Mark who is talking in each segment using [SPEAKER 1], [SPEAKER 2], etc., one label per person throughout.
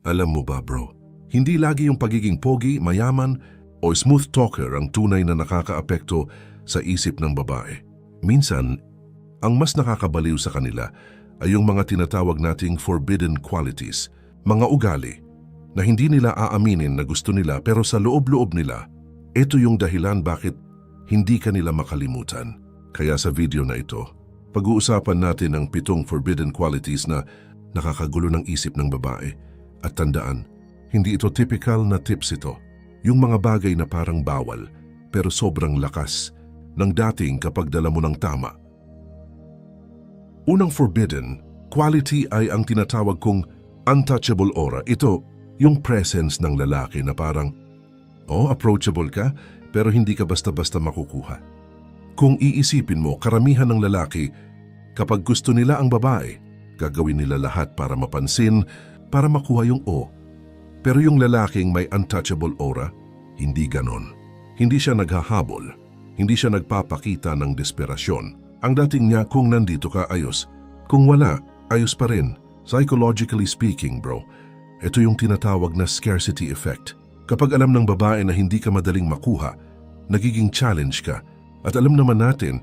[SPEAKER 1] Alam mo ba bro, hindi lagi yung pagiging pogi, mayaman o smooth talker ang tunay na nakakaapekto sa isip ng babae. Minsan, ang mas nakakabaliw sa kanila ay yung mga tinatawag nating forbidden qualities, mga ugali na hindi nila aaminin na gusto nila pero sa loob-loob nila, ito yung dahilan bakit hindi ka nila makalimutan. Kaya sa video na ito, pag-uusapan natin ang 7 forbidden qualities na nakakagulo ng isip ng babae. At tandaan, hindi ito typical na tips ito. Yung mga bagay na parang bawal pero sobrang lakas ng dating kapag dala mo ng tama. Unang forbidden quality ay ang tinatawag kong untouchable aura. Ito, yung presence ng lalaki na parang, approachable ka pero hindi ka basta-basta makukuha. Kung iisipin mo, karamihan ng lalaki, kapag gusto nila ang babae, gagawin nila lahat para mapansin, para makuha yung o. Pero yung lalaking may untouchable aura, hindi ganon. Hindi siya naghahabol, hindi siya nagpapakita ng desperasyon. Ang dating niya, kung nandito ka, ayos. Kung wala, ayos pa rin. Psychologically speaking, bro, ito yung tinatawag na scarcity effect. Kapag alam ng babae na hindi ka madaling makuha, nagiging challenge ka. At alam naman natin,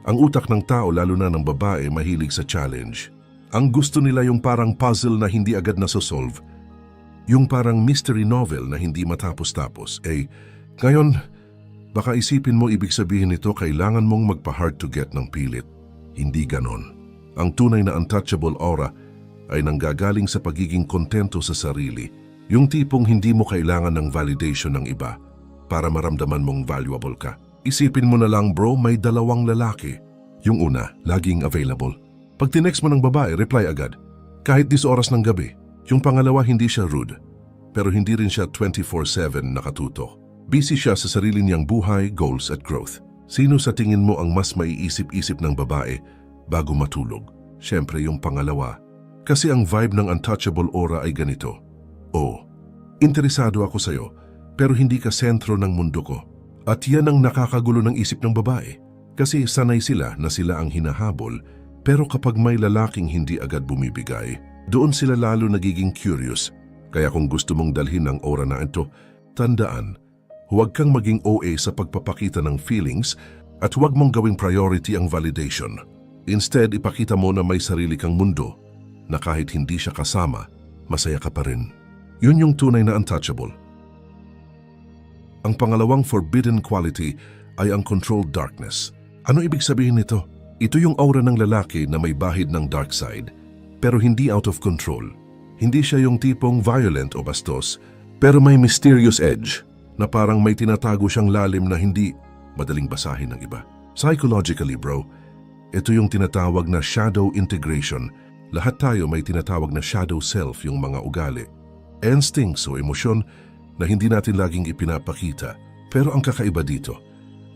[SPEAKER 1] ang utak ng tao, lalo na ng babae, mahilig sa challenge. Ang gusto nila yung parang puzzle na hindi agad nasosolve. Yung parang mystery novel na hindi matapos-tapos. Ngayon, baka isipin mo ibig sabihin nito kailangan mong magpa-hard to get ng pilit. Hindi ganon. Ang tunay na untouchable aura ay nanggagaling sa pagiging kontento sa sarili. Yung tipong hindi mo kailangan ng validation ng iba para maramdaman mong valuable ka. Isipin mo na lang bro, may 2 lalaki. Yung una, laging available. Pag tinext mo ng babae, reply agad. Kahit 10 oras ng gabi. Yung pangalawa, hindi siya rude. Pero hindi rin siya 24/7 nakatutok. Busy siya sa sarili niyang buhay, goals at growth. Sino sa tingin mo ang mas maiisip-isip ng babae bago matulog? Siyempre yung pangalawa. Kasi ang vibe ng untouchable aura ay ganito. Interesado ako sa'yo, pero hindi ka sentro ng mundo ko. At yan ang nakakagulo ng isip ng babae. Kasi sanay sila na sila ang hinahabol. Pero kapag may lalaking hindi agad bumibigay, doon sila lalo nagiging curious. Kaya kung gusto mong dalhin ang aura na ito, tandaan, huwag kang maging OA sa pagpapakita ng feelings at huwag mong gawing priority ang validation. Instead, ipakita mo na may sarili kang mundo na kahit hindi siya kasama, masaya ka pa rin. Yun yung tunay na untouchable. Ang pangalawang forbidden quality ay ang controlled darkness. Ano ibig sabihin nito? Ito yung aura ng lalaki na may bahid ng dark side, pero hindi out of control. Hindi siya yung tipong violent o bastos, pero may mysterious edge na parang may tinatago siyang lalim na hindi madaling basahin ng iba. Psychologically bro, ito yung tinatawag na shadow integration. Lahat tayo may tinatawag na shadow self, yung mga ugali. Instincts o emosyon na hindi natin laging ipinapakita. Pero ang kakaiba dito,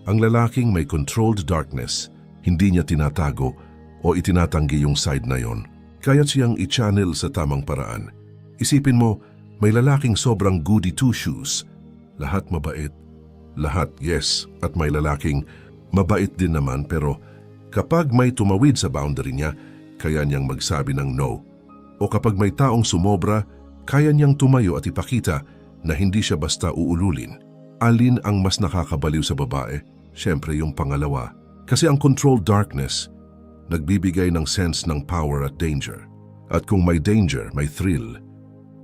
[SPEAKER 1] ang lalaking may controlled darkness, hindi niya tinatago o itinatanggi yung side na yon. Kaya siyang i-channel sa tamang paraan. Isipin mo, may lalaking sobrang goody two-shoes. Lahat mabait. Lahat yes. At may lalaking mabait din naman pero kapag may tumawid sa boundary niya, kaya niyang magsabi ng no. O kapag may taong sumobra, kaya niyang tumayo at ipakita na hindi siya basta uululin. Alin ang mas nakakabaliw sa babae? Siyempre yung pangalawa. Kasi ang controlled darkness, nagbibigay ng sense ng power at danger. At kung may danger, may thrill.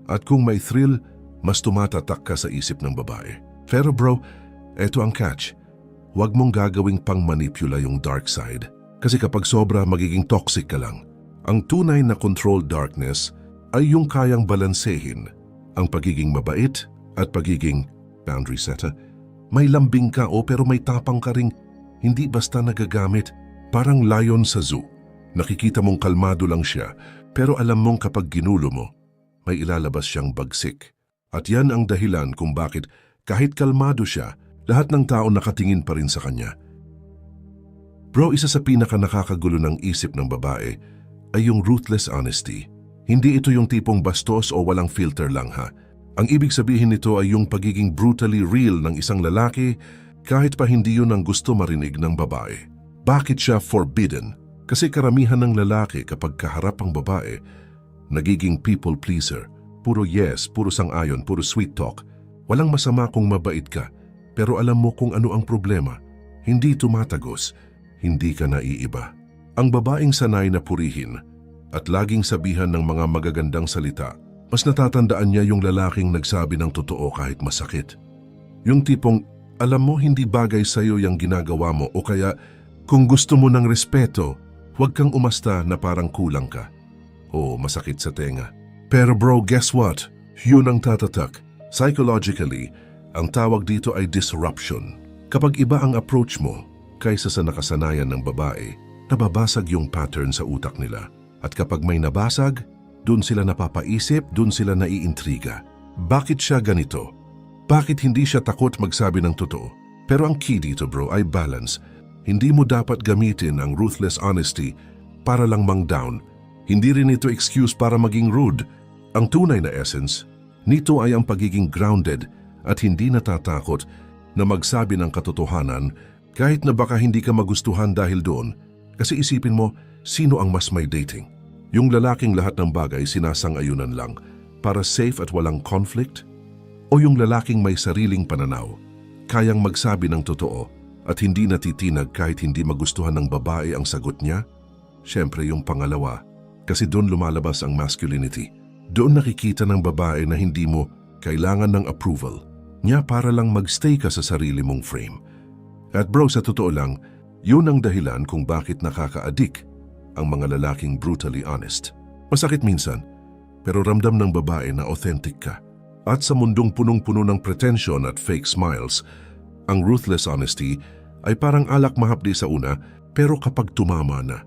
[SPEAKER 1] At kung may thrill, mas tumatatak ka sa isip ng babae. Pero bro, eto ang catch. Huwag mong gagawing pang-manipula yung dark side. Kasi kapag sobra, magiging toxic ka lang. Ang tunay na controlled darkness ay yung kayang balansehin ang pagiging mabait at pagiging boundary setter. May lambing ka pero may tapang ka ring hindi basta nagagamit, parang lion sa zoo. Nakikita mong kalmado lang siya, pero alam mong kapag ginulo mo, may ilalabas siyang bagsik. At yan ang dahilan kung bakit kahit kalmado siya, lahat ng tao nakatingin pa rin sa kanya. Bro, isa sa pinaka nakakagulo ng isip ng babae ay yung ruthless honesty. Hindi ito yung tipong bastos o walang filter lang ha. Ang ibig sabihin nito ay yung pagiging brutally real ng isang lalaki kahit pa hindi yun ang gusto marinig ng babae. Bakit siya forbidden? Kasi karamihan ng lalaki kapag kaharap ang babae, nagiging people pleaser. Puro yes, puro sang-ayon, puro sweet talk. Walang masama kung mabait ka, pero alam mo kung ano ang problema. Hindi tumatagos, hindi ka naiiba. Ang babaeng sanay na purihin at laging sabihan ng mga magagandang salita, mas natatandaan niya yung lalaking nagsabi ng totoo kahit masakit. Yung tipong, alam mo hindi bagay sa'yo yung ginagawa mo o kaya kung gusto mo ng respeto, huwag kang umasta na parang kulang ka. Oo, masakit sa tenga. Pero bro, guess what? Yun ang tatatak. Psychologically, ang tawag dito ay disruption. Kapag iba ang approach mo kaysa sa nakasanayan ng babae, nababasag yung pattern sa utak nila. At kapag may nabasag, dun sila napapaisip, dun sila naiintriga. Bakit siya ganito? Bakit hindi siya takot magsabi ng totoo? Pero ang key dito bro ay balance. Hindi mo dapat gamitin ang ruthless honesty para lang mang-down. Hindi rin ito excuse para maging rude. Ang tunay na essence nito ay ang pagiging grounded at hindi natatakot na magsabi ng katotohanan kahit na baka hindi ka magustuhan dahil doon. Kasi isipin mo, sino ang mas may dating? Yung lalaking lahat ng bagay sinasang-ayunan lang para safe at walang conflict? O yung lalaking may sariling pananaw, kayang magsabi ng totoo at hindi natitinag kahit hindi magustuhan ng babae ang sagot niya? Siyempre yung pangalawa, kasi doon lumalabas ang masculinity. Doon nakikita ng babae na hindi mo kailangan ng approval niya para lang magstay ka sa sarili mong frame. At bro, sa totoo lang, yun ang dahilan kung bakit nakaka-addict ang mga lalaking brutally honest. Masakit minsan, pero ramdam ng babae na authentic ka. At sa mundong punong-puno ng pretension at fake smiles, ang ruthless honesty ay parang alak mahapdi sa una, pero kapag tumama na,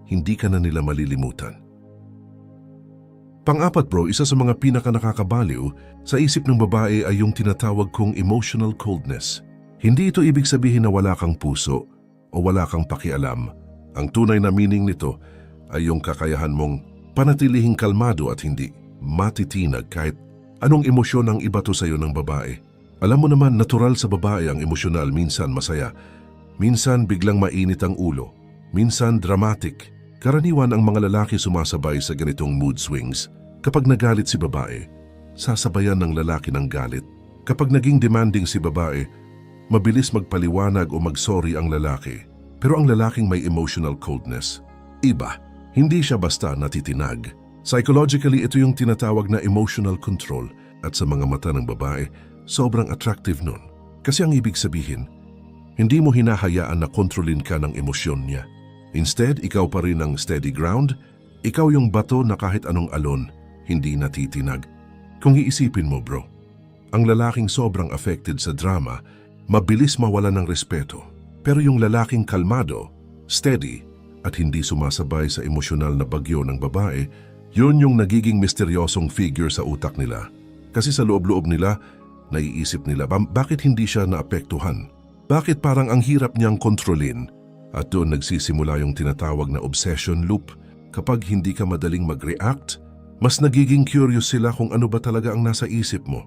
[SPEAKER 1] hindi ka na nila malilimutan. Pang-apat bro, isa sa mga pinaka-nakakabaliw sa isip ng babae ay yung tinatawag kong emotional coldness. Hindi ito ibig sabihin na wala kang puso o wala kang pakialam. Ang tunay na meaning nito ay yung kakayahan mong panatilihing kalmado at hindi matitinag kahit anong emosyon ang ibato sa iyo ng babae. Alam mo naman, natural sa babae ang emosyonal, minsan masaya, minsan biglang mainit ang ulo, minsan dramatic. Karaniwan ang mga lalaki sumasabay sa ganitong mood swings. Kapag nagalit si babae, sasabayan ng lalaki ng galit. Kapag naging demanding si babae, mabilis magpaliwanag o magsorry ang lalaki. Pero ang lalaking may emotional coldness, iba. Hindi siya basta natitinag. Psychologically, ito yung tinatawag na emotional control at sa mga mata ng babae, sobrang attractive nun. Kasi ang ibig sabihin, hindi mo hinahayaan na kontrolin ka ng emosyon niya. Instead, ikaw pa rin ang steady ground, ikaw yung bato na kahit anong alon, hindi natitinag. Kung iisipin mo bro, ang lalaking sobrang affected sa drama, mabilis mawala ng respeto. Pero yung lalaking kalmado, steady, at hindi sumasabay sa emosyonal na bagyo ng babae, yun yung nagiging misteryosong figure sa utak nila. Kasi sa loob-loob nila, naiisip nila, bakit hindi siya naapektuhan? Bakit parang ang hirap niyang kontrolin? At doon nagsisimula yung tinatawag na obsession loop. Kapag hindi ka madaling mag-react, mas nagiging curious sila kung ano ba talaga ang nasa isip mo.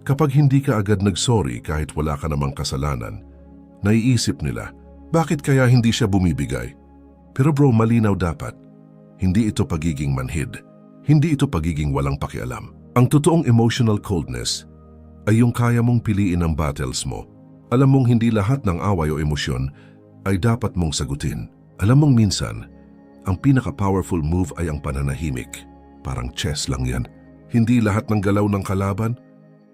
[SPEAKER 1] Kapag hindi ka agad nag-sorry kahit wala ka namang kasalanan, naiisip nila, bakit kaya hindi siya bumibigay? Pero bro, malinaw dapat. Hindi ito pagiging manhid. Hindi ito pagiging walang pakialam. Ang totoong emotional coldness ay yung kaya mong piliin ang battles mo. Alam mong hindi lahat ng away o emosyon ay dapat mong sagutin. Alam mong minsan, ang pinaka-powerful move ay ang pananahimik. Parang chess lang yan. Hindi lahat ng galaw ng kalaban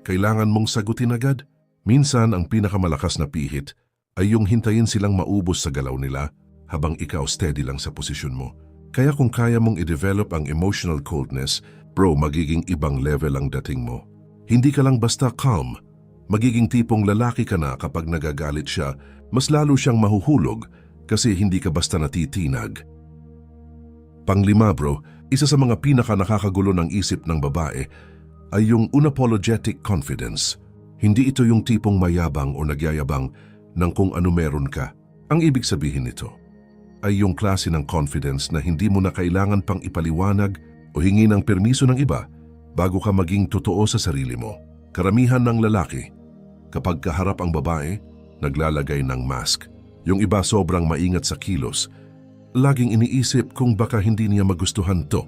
[SPEAKER 1] kailangan mong sagutin agad. Minsan, ang pinakamalakas na pihit ay yung hintayin silang maubos sa galaw nila habang ikaw steady lang sa posisyon mo. Kaya kung kaya mong i-develop ang emotional coldness, bro, magiging ibang level ang dating mo. Hindi ka lang basta calm. Magiging tipong lalaki ka na kapag nagagalit siya, mas lalo siyang mahuhulog kasi hindi ka basta natitinag. Panglima bro, isa sa mga pinaka-nakakagulo ng isip ng babae ay yung unapologetic confidence. Hindi ito yung tipong mayabang o nagyayabang ng kung ano meron ka. Ang ibig sabihin nito ay yung klase ng confidence na hindi mo na kailangan pang ipaliwanag o hingi ng permiso ng iba bago ka maging totoo sa sarili mo. Karamihan ng lalaki, kapag kaharap ang babae, naglalagay ng mask. Yung iba sobrang maingat sa kilos. Laging iniisip kung baka hindi niya magustuhan to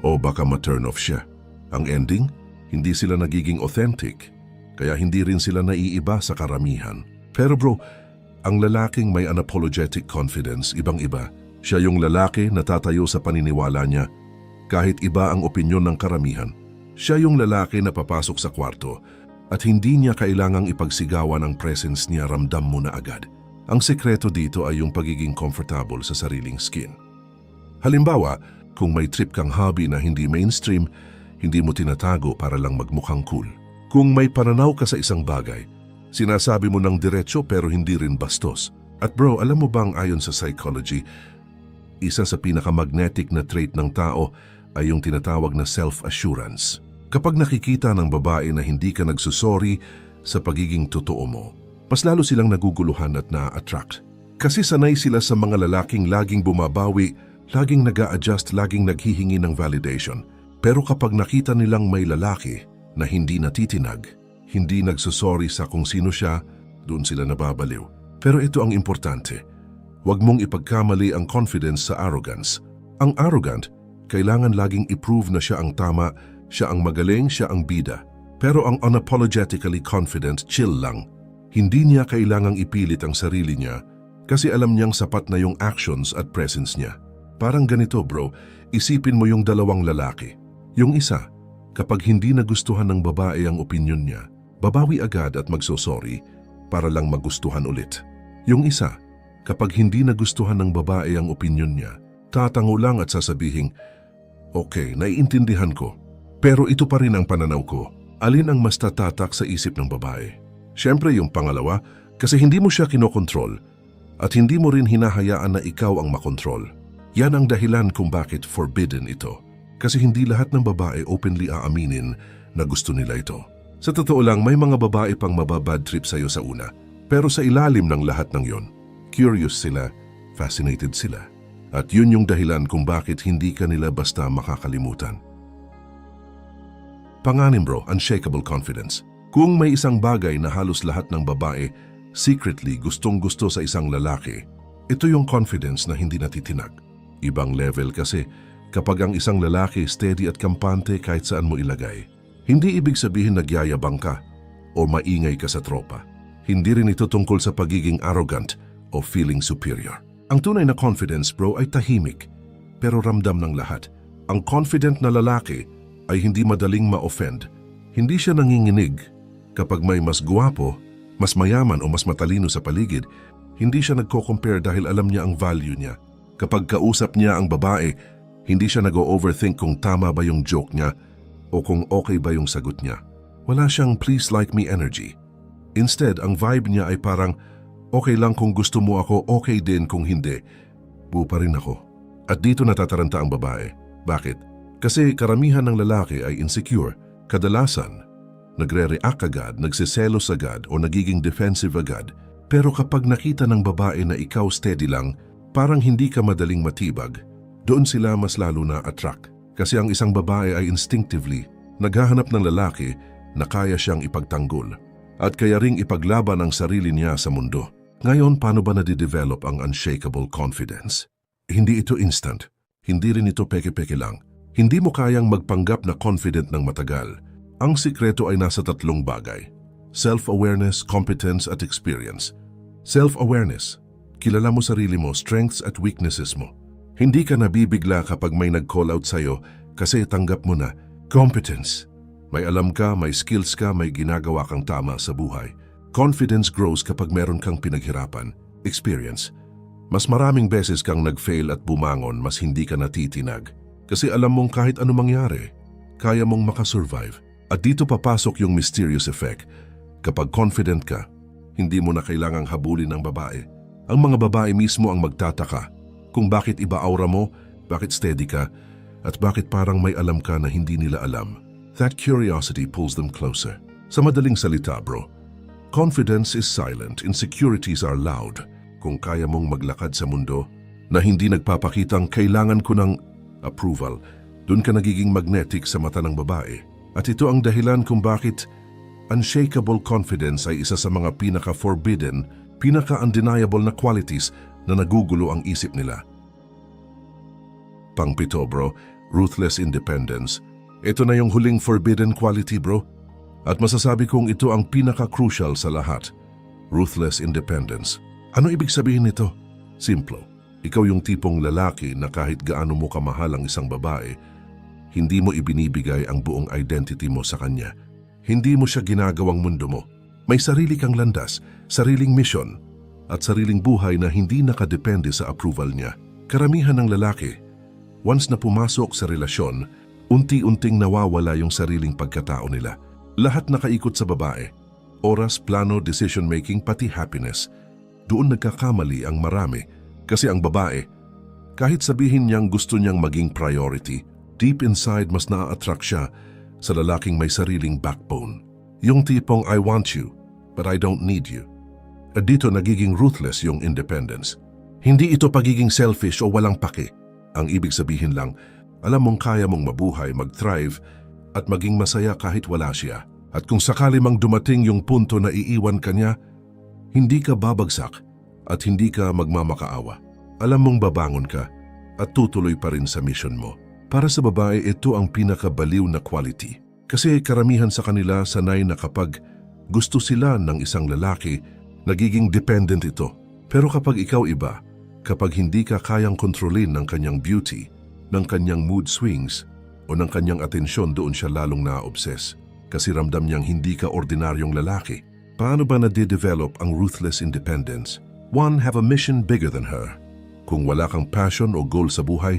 [SPEAKER 1] o baka ma-turn off siya. Ang ending, hindi sila nagiging authentic, kaya hindi rin sila naiiba sa karamihan. Pero bro, ang lalaking may unapologetic confidence, ibang-iba. Siya yung lalaki na tatayo sa paniniwala niya, kahit iba ang opinyon ng karamihan. Siya yung lalaki na papasok sa kwarto at hindi niya kailangang ipagsigawan ang presence niya, ramdam mo na agad. Ang sekreto dito ay yung pagiging comfortable sa sariling skin. Halimbawa, kung may trip kang hobby na hindi mainstream, hindi mo tinatago para lang magmukhang cool. Kung may pananaw ka sa isang bagay, sinasabi mo ng diretso pero hindi rin bastos. At bro, alam mo bang ayon sa psychology, isa sa pinakamagnetic na trait ng tao ay yung tinatawag na self-assurance. Kapag nakikita ng babae na hindi ka nagsusorry sa pagiging totoo mo, mas lalo silang naguguluhan at na-attract. Kasi sanay sila sa mga lalaking laging bumabawi, laging nag-a-adjust, laging naghihingi ng validation. Pero kapag nakita nilang may lalaki na hindi natitinag, hindi nagsusorry sa kung sino siya, doon sila nababaliw. Pero ito ang importante. Huwag mong ipagkamali ang confidence sa arrogance. Ang arrogant, kailangan laging i-prove na siya ang tama, siya ang magaling, siya ang bida. Pero ang unapologetically confident, chill lang. Hindi niya kailangang ipilit ang sarili niya kasi alam niyang sapat na yung actions at presence niya. Parang ganito bro, isipin mo yung dalawang lalaki. Yung isa, kapag hindi nagustuhan ng babae ang opinyon niya, babawi agad at magsosorry para lang magustuhan ulit. Yung isa, kapag hindi nagustuhan ng babae ang opinyon niya, tatango lang at sasabihing, okay, naiintindihan ko, pero ito pa rin ang pananaw ko. Alin ang mas tatatak sa isip ng babae? Siyempre yung pangalawa, kasi hindi mo siya kinokontrol at hindi mo rin hinahayaan na ikaw ang makontrol. Yan ang dahilan kung bakit forbidden ito. Kasi hindi lahat ng babae openly aaminin na gusto nila ito. Sa totoo lang, may mga babae pang mababad trip sa'yo sa una. Pero sa ilalim ng lahat ng yon, curious sila, fascinated sila. At yun yung dahilan kung bakit hindi ka nila basta makakalimutan. Panganim bro, unshakable confidence. Kung may isang bagay na halos lahat ng babae secretly gustong-gusto sa isang lalaki, ito yung confidence na hindi natitinag. Ibang level kasi kapag ang isang lalaki steady at kampante kahit saan mo ilagay. Hindi ibig sabihin nagyayabang ka o maingay ka sa tropa. Hindi rin ito tungkol sa pagiging arrogant o feeling superior. Ang tunay na confidence bro ay tahimik pero ramdam ng lahat. Ang confident na lalaki ay hindi madaling ma-offend. Hindi siya nanginginig. Kapag may mas guwapo, mas mayaman o mas matalino sa paligid, hindi siya nagko-compare dahil alam niya ang value niya. Kapag kausap niya ang babae, hindi siya nag-overthink kung tama ba yung joke niya o kung okay ba yung sagot niya. Wala siyang please like me energy. Instead, ang vibe niya ay parang okay lang kung gusto mo ako, okay din kung hindi. Buo pa rin ako. At dito natataranta ang babae. Bakit? Kasi karamihan ng lalaki ay insecure. Kadalasan, nagre-react agad, nagsiselos agad o nagiging defensive agad. Pero kapag nakita ng babae na ikaw steady lang, parang hindi ka madaling matibag, doon sila mas lalo na attract. Kasi ang isang babae ay instinctively naghahanap ng lalaki na kaya siyang ipagtanggol at kaya ring ipaglaban ang sarili niya sa mundo. Ngayon, paano ba nadidevelop ang unshakable confidence? Hindi ito instant. Hindi rin ito peke-peke lang. Hindi mo kayang magpanggap na confident ng matagal. Ang sikreto ay nasa tatlong bagay: self-awareness, competence at experience. Self-awareness. Kilala mo sarili mo, strengths at weaknesses mo. Hindi ka nabibigla kapag may nag-call out sa'yo kasi tanggap mo na. Competence. May alam ka, may skills ka, may ginagawa kang tama sa buhay. Confidence grows kapag meron kang pinaghirapan. Experience. Mas maraming beses kang nag-fail at bumangon, mas hindi ka natitinag. Kasi alam mong kahit ano mangyari, kaya mong makasurvive. At dito papasok yung mysterious effect. Kapag confident ka, hindi mo na kailangang habulin ng babae. Ang mga babae mismo ang magtataka kung bakit iba aura mo, bakit steady ka, at bakit parang may alam ka na hindi nila alam. That curiosity pulls them closer. Sa madaling salita bro, confidence is silent, insecurities are loud. Kung kaya mong maglakad sa mundo na hindi nagpapakitang kailangan ko ng approval, dun ka nagiging magnetic sa mata ng babae. At ito ang dahilan kung bakit unshakable confidence ay isa sa mga pinaka-forbidden, pinaka-undeniable na qualities na nagugulo ang isip nila. Pangpito bro, ruthless independence. Ito na yung huling forbidden quality, bro. At masasabi kong ito ang pinaka-crucial sa lahat. Ruthless independence. Ano ibig sabihin nito? Simple. Ikaw yung tipong lalaki na kahit gaano mo kamahal ang isang babae, hindi mo ibinibigay ang buong identity mo sa kanya. Hindi mo siya ginagawang mundo mo. May sarili kang landas, sariling mission, at sariling buhay na hindi nakadepende sa approval niya. Karamihan ng lalaki, once na pumasok sa relasyon, unti-unting nawawala yung sariling pagkatao nila. Lahat nakaikot sa babae. Oras, plano, decision-making, pati happiness. Doon nagkakamali ang marami kasi ang babae, kahit sabihin niyang gusto niyang maging priority, deep inside mas na-attract siya sa lalaking may sariling backbone. Yung tipong I want you, but I don't need you. At dito nagiging ruthless yung independence. Hindi ito pagiging selfish o walang pake. Ang ibig sabihin lang, alam mong kaya mong mabuhay, mag-thrive, at maging masaya kahit wala siya. At kung sakali mang dumating yung punto na iiwan ka niya, hindi ka babagsak at hindi ka magmamakaawa. Alam mong babangon ka at tutuloy pa rin sa mission mo. Para sa babae, ito ang pinakabaliw na quality. Kasi karamihan sa kanila sanay na kapag gusto sila ng isang lalaki, nagiging dependent ito. Pero kapag ikaw iba, kapag hindi ka kayang kontrolin ng kanyang beauty, ng kanyang mood swings, o ng kanyang atensyon, doon siya lalong na-obsess. Kasi ramdam niyang hindi ka ordinaryong lalaki. Paano ba nade-develop ang ruthless independence? 1. Have a mission bigger than her. Kung wala kang passion o goal sa buhay,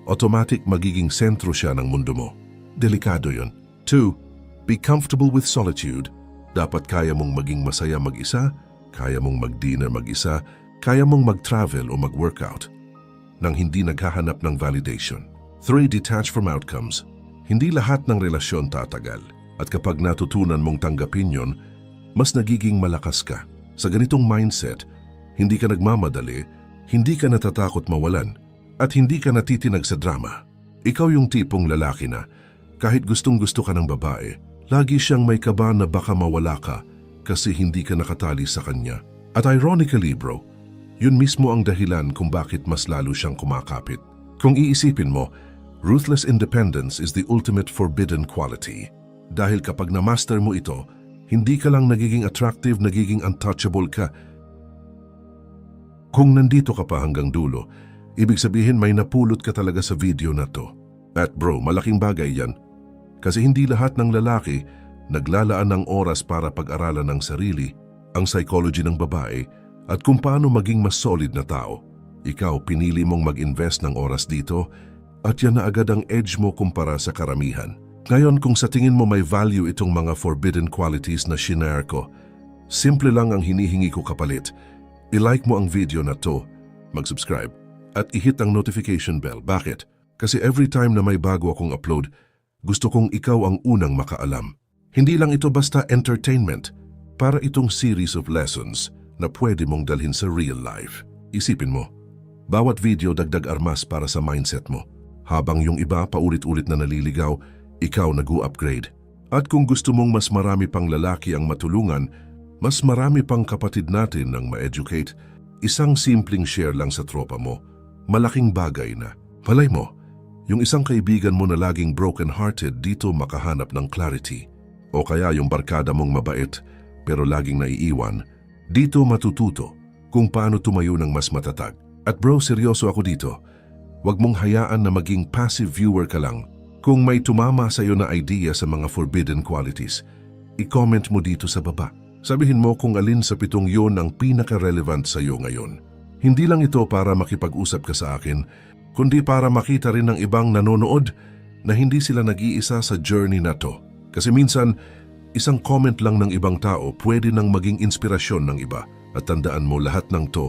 [SPEAKER 1] automatic magiging sentro siya ng mundo mo. Delikado yon. 2. Be comfortable with solitude. Dapat kaya mong maging masaya mag-isa, kaya mong mag-dinner mag-isa, kaya mong mag-travel o mag-workout nang hindi naghahanap ng validation. 3. Detach from outcomes. Hindi lahat ng relasyon tatagal. At kapag natutunan mong tanggapin yon, mas nagiging malakas ka. Sa ganitong mindset, hindi ka nagmamadali, hindi ka natatakot mawalan, at hindi ka natitinag sa drama. Ikaw yung tipong lalaki na, kahit gustong-gusto ka ng babae, lagi siyang may kaba na baka mawala ka kasi hindi ka nakatali sa kanya. At ironically, bro, yun mismo ang dahilan kung bakit mas lalo siyang kumakapit. Kung iisipin mo, ruthless independence is the ultimate forbidden quality. Dahil kapag na-master mo ito, hindi ka lang nagiging attractive, nagiging untouchable ka. Kung nandito ka pa hanggang dulo, ibig sabihin may napulot ka talaga sa video na to. At bro, malaking bagay yan. Kasi hindi lahat ng lalaki naglalaan ng oras para pag-aralan ng sarili, ang psychology ng babae, at kung paano maging mas solid na tao. Ikaw, pinili mong mag-invest ng oras dito, at yan na agad ang edge mo kumpara sa karamihan. Ngayon, kung sa tingin mo may value itong mga forbidden qualities na shinare ko, simple lang ang hinihingi ko kapalit. I-like mo ang video na to, mag-subscribe, at i-hit ang notification bell. Bakit? Kasi every time na may bago akong upload, gusto kong ikaw ang unang makaalam. Hindi lang ito basta entertainment, para itong series of lessons na pwede mong dalhin sa real life. Isipin mo, bawat video dagdag armas para sa mindset mo. Habang yung iba paulit-ulit na naliligaw, ikaw nag-u-upgrade. At kung gusto mong mas marami pang lalaki ang matulungan, mas marami pang kapatid natin ang ma-educate, isang simpleng share lang sa tropa mo, malaking bagay na. Malay mo, yung isang kaibigan mo na laging broken-hearted dito makahanap ng clarity. O kaya yung barkada mong mabait pero laging naiiwan, dito matututo kung paano tumayo ng mas matatag. At bro, seryoso ako dito. Huwag mong hayaan na maging passive viewer ka lang. Kung may tumama sa iyo na idea sa mga forbidden qualities, i-comment mo dito sa baba. Sabihin mo kung alin sa 7 yon ang pinaka-relevant sa iyo ngayon. Hindi lang ito para makipag-usap ka sa akin, kundi para makita rin ng ibang nanonood na hindi sila nag-iisa sa journey na to. Kasi minsan, isang comment lang ng ibang tao pwede nang maging inspirasyon ng iba. At tandaan mo, lahat ng to,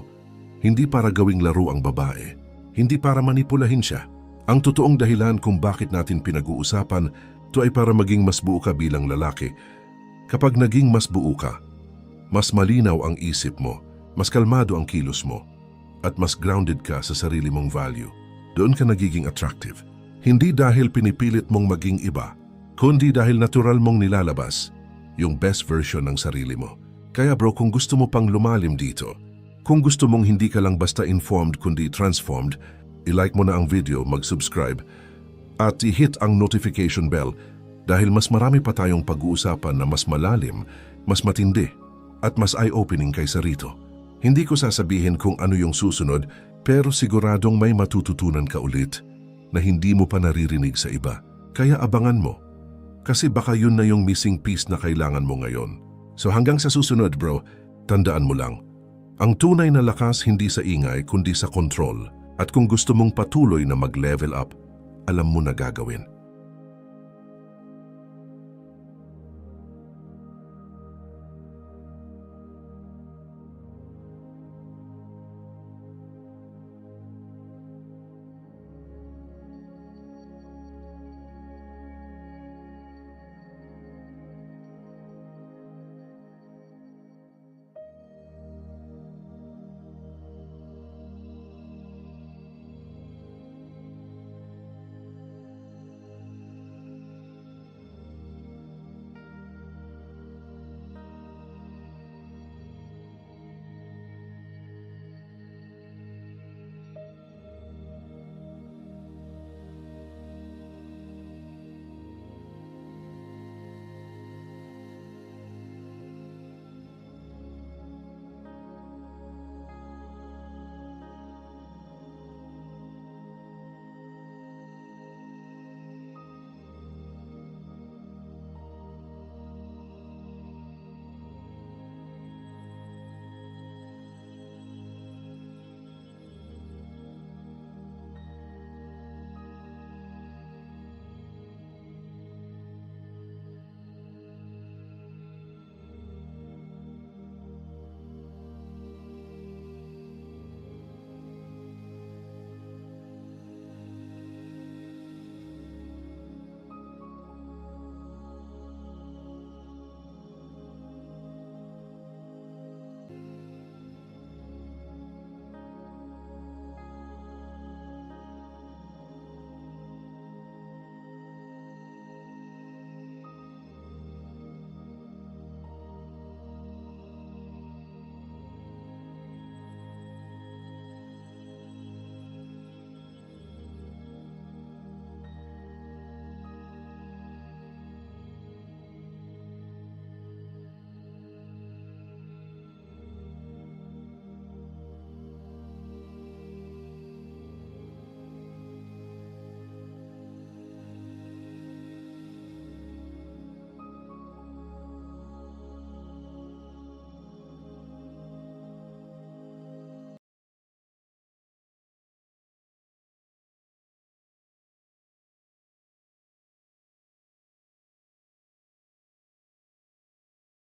[SPEAKER 1] hindi para gawing laro ang babae. Hindi para manipulahin siya. Ang totoong dahilan kung bakit natin pinag-uusapan, to ay para maging mas buo ka bilang lalaki. Kapag naging mas buo ka, mas malinaw ang isip mo, mas kalmado ang kilos mo, at mas grounded ka sa sarili mong value. Doon ka nagiging attractive. Hindi dahil pinipilit mong maging iba, kundi dahil natural mong nilalabas yung best version ng sarili mo. Kaya bro, kung gusto mo pang lumalim dito, kung gusto mong hindi ka lang basta informed kundi transformed, i-like mo na ang video, mag-subscribe, at i-hit ang notification bell dahil mas marami pa tayong pag-uusapan na mas malalim, mas matindi, at mas eye-opening kaysa rito. Hindi ko sasabihin kung ano yung susunod, pero siguradong may matututunan ka ulit na hindi mo pa naririnig sa iba. Kaya abangan mo. Kasi baka yun na yung missing piece na kailangan mo ngayon. So hanggang sa susunod bro, tandaan mo lang. Ang tunay na lakas hindi sa ingay kundi sa control. At kung gusto mong patuloy na mag-level up, alam mo na gagawin.